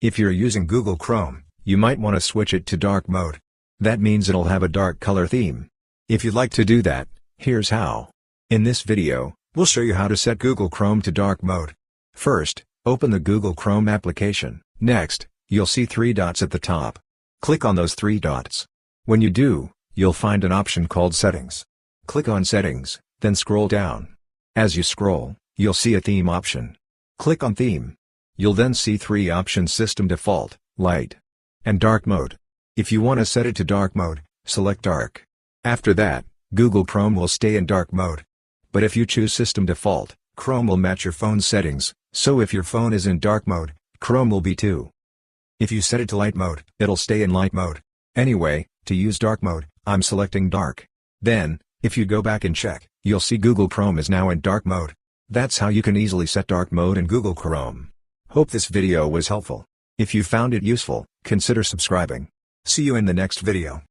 If you're using Google Chrome, you might want to switch it to dark mode. That means it'll have a dark color theme. If you'd like to do that, here's how. In this video, we'll show you how to set Google Chrome to dark mode. First, open the Google Chrome application. Next, you'll see three dots at the top. Click on those three dots. When you do, you'll find an option called Settings. Click on Settings, then scroll down. As you scroll, you'll see a theme option. Click on Theme. You'll then see three options: System Default, Light, and Dark Mode. If you want to set it to dark mode, select Dark. After that, Google Chrome will stay in dark mode. But if you choose System Default, Chrome will match your phone's settings, so if your phone is in dark mode, Chrome will be too. If you set it to light mode, it'll stay in light mode. Anyway, to use dark mode, I'm selecting dark. Then, if you go back and check, you'll see Google Chrome is now in dark mode. That's how you can easily set dark mode in Google Chrome. Hope this video was helpful. If you found it useful, consider subscribing. See you in the next video.